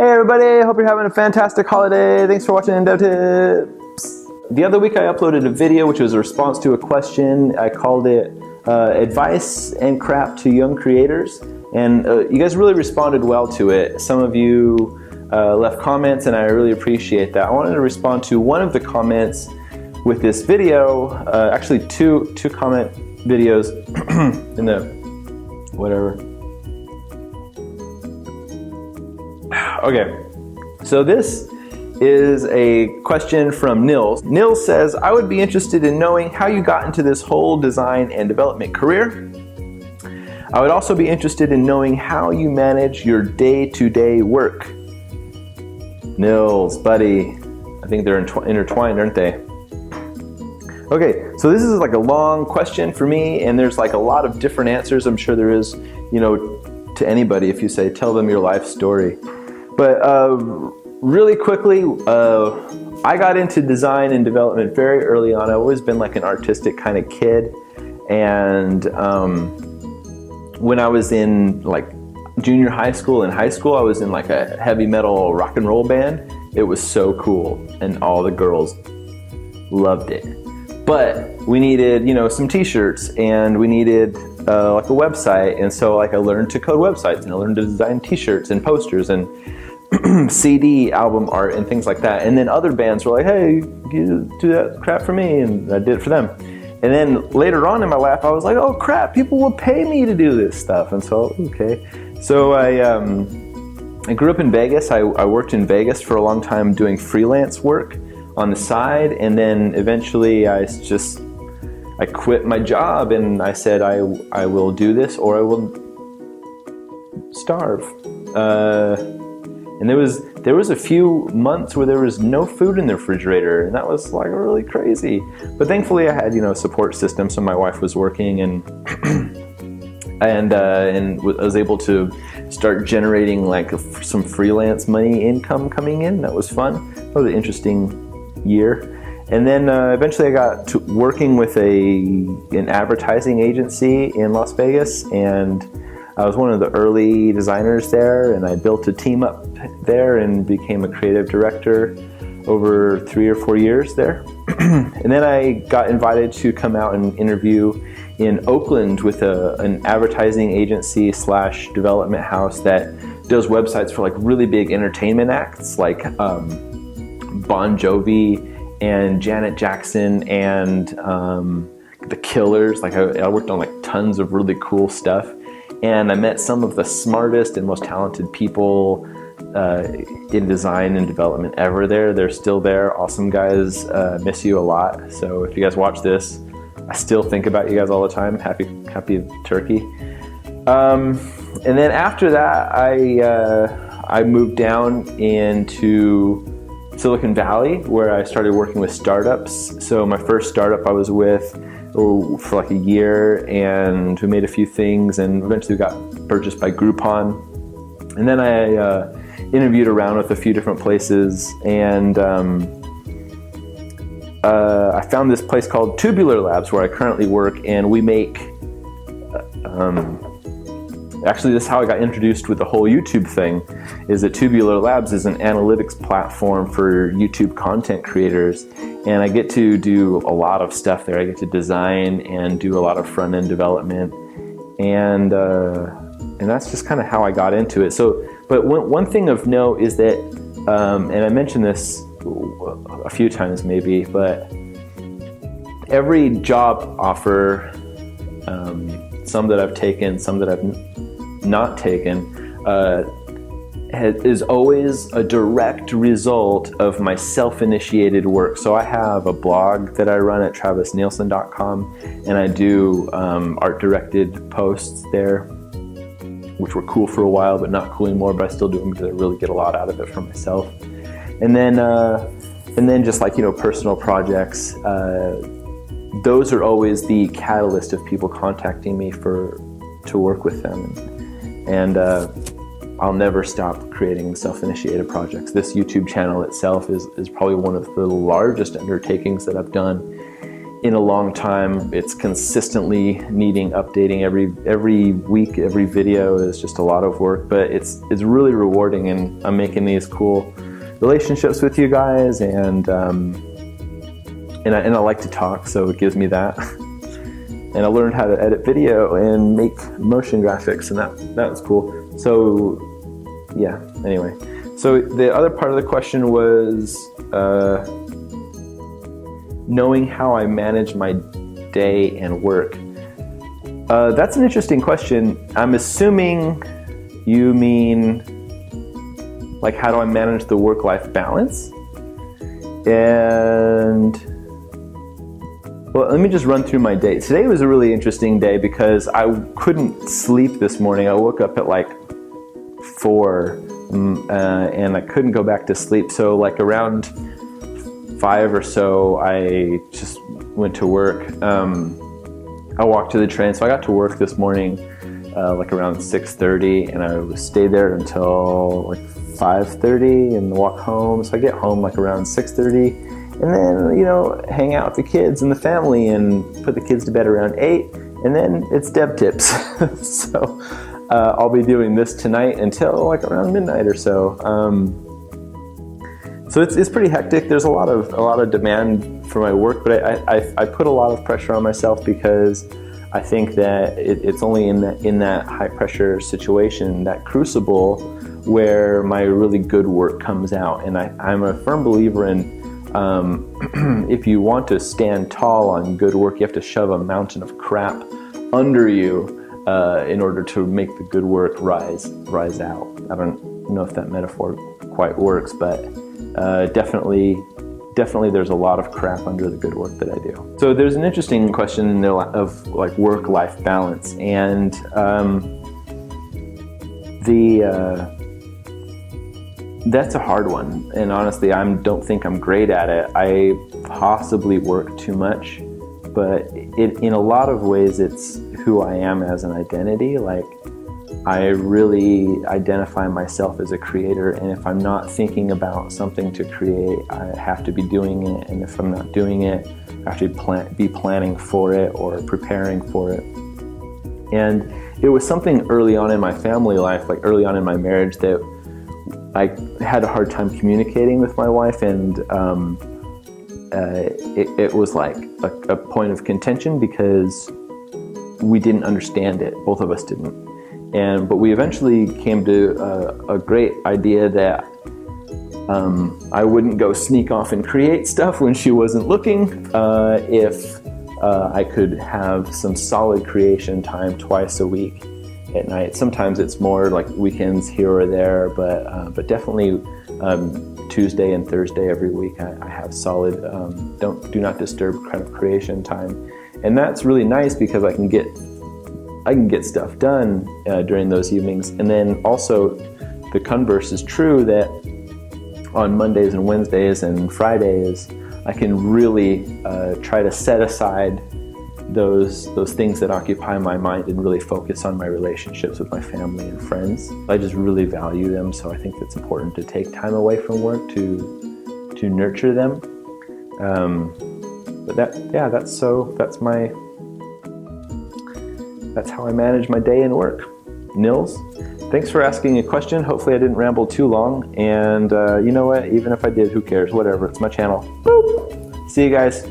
Hey everybody, hope you're having a fantastic holiday. Thanks for watching No.2. The other week I uploaded a video which was a response to a question. I called it Advice and Crap to Young Creators. And you guys really responded well to it. Some of you left comments and I really appreciate that. I wanted to respond to one of the comments with this video, actually two comment videos in the whatever. Okay, so this is a question from Nils. Nils says, I would be interested in knowing how you got into this whole design and development career. I would also be interested in knowing how you manage your day-to-day work. Nils, buddy, I think they're intertwined, aren't they? Okay, so this is like a long question for me, and there's like a lot of different answers. I'm sure there is, to anybody if you say, tell them your life story. But really quickly, I got into design and development very early on. I've always been like an artistic kind of kid. And when I was in like junior high school and high school, I was in like a heavy metal rock and roll band. It was so cool and all the girls loved it. But we needed, some t-shirts and we needed like a website. And so like I learned to code websites and I learned to design t-shirts and posters and CD album art and things like that. And then other bands were like, hey, you do that crap for me, and I did it for them. And then later on in my life, I was like, oh crap, people will pay me to do this stuff. And so, okay. So I grew up in Vegas. I worked in Vegas for a long time doing freelance work on the side. And then eventually I quit my job and I said, I will do this or I will starve. And there was a few months where there was no food in the refrigerator, and that was like really crazy. But thankfully I had, a support system, so my wife was working and and was able to start generating like some freelance money income coming in. That was fun. That was an interesting year. And then eventually I got to working with an advertising agency in Las Vegas, and I was one of the early designers there, and I built a team up there and became a creative director over 3 or 4 years there. And then I got invited to come out and interview in Oakland with an advertising agency / development house that does websites for like really big entertainment acts like Bon Jovi and Janet Jackson and The Killers. Like I worked on like tons of really cool stuff. And I met some of the smartest and most talented people in design and development ever there. They're still there. Awesome guys. Miss you a lot. So if you guys watch this, I still think about you guys all the time. Happy turkey. And then after that, I moved down into Silicon Valley where I started working with startups. So my first startup I was with for like a year, and we made a few things and eventually got purchased by Groupon. And then I interviewed around with a few different places, and I found this place called Tubular Labs where I currently work, and we make actually this is how I got introduced with the whole YouTube thing, is that Tubular Labs is an analytics platform for YouTube content creators. And I get to do a lot of stuff there. I get to design and do a lot of front-end development. And that's just kind of how I got into it. So, but one thing of note is that, and I mentioned this a few times maybe, but every job offer, some that I've taken, some that I've not taken, is always a direct result of my self-initiated work. So I have a blog that I run at travisnielsen.com, and I do art-directed posts there, which were cool for a while, but not cool anymore, but I still do them because I really get a lot out of it for myself. And then just like, personal projects, those are always the catalyst of people contacting me to work with them. And I'll never stop creating self-initiated projects. This YouTube channel itself is probably one of the largest undertakings that I've done in a long time. It's consistently needing updating every week. Every video is just a lot of work, but it's really rewarding, and I'm making these cool relationships with you guys, and I like to talk, so it gives me that. And I learned how to edit video and make motion graphics, and that was cool. So yeah, anyway. So the other part of the question was knowing how I manage my day and work. That's an interesting question. I'm assuming you mean like, how do I manage the work-life balance? And well, let me just run through my day. Today was a really interesting day because I couldn't sleep this morning. I woke up at like 4 and I couldn't go back to sleep. So like around 5 or so, I just went to work. I walked to the train, so I got to work this morning like around 6:30, and I stayed there until like 5:30 and walk home. So I get home like around 6:30, and then, you know, hang out with the kids and the family and put the kids to bed around 8, and then it's dev tips. So I'll be doing this tonight until like around midnight or so. So it's pretty hectic. There's a lot of demand for my work, but I put a lot of pressure on myself because I think that it's only in that high pressure situation, that crucible, where my really good work comes out. And I'm a firm believer in if you want to stand tall on good work, you have to shove a mountain of crap under you in order to make the good work rise out. I don't know if that metaphor quite works, but definitely there's a lot of crap under the good work that I do. So there's an interesting question in there of like work-life balance, and that's a hard one, and honestly I don't think I'm great at it. I possibly work too much, but in a lot of ways it's who I am as an identity. Like, I really identify myself as a creator, and if I'm not thinking about something to create, I have to be doing it, and if I'm not doing it, I have to be planning for it or preparing for it. And it was something early on in my family life, like early on in my marriage, that I had a hard time communicating with my wife, and it was like a point of contention because we didn't understand it. Both of us didn't. But we eventually came to a great idea that I wouldn't go sneak off and create stuff when she wasn't looking, if I could have some solid creation time twice a week at night. Sometimes it's more like weekends here or there, but definitely Tuesday and Thursday every week I have solid do not disturb kind of creation time. And that's really nice because I can get stuff done during those evenings. And then also the converse is true, that on Mondays and Wednesdays and Fridays, I can really try to set aside those things that occupy my mind and really focus on my relationships with my family and friends. I just really value them, so I think it's important to take time away from work to nurture them. But that's how I manage my day and work. Nils, thanks for asking a question. Hopefully I didn't ramble too long. And you know what? Even if I did, who cares? Whatever. It's my channel. Boop. See you guys.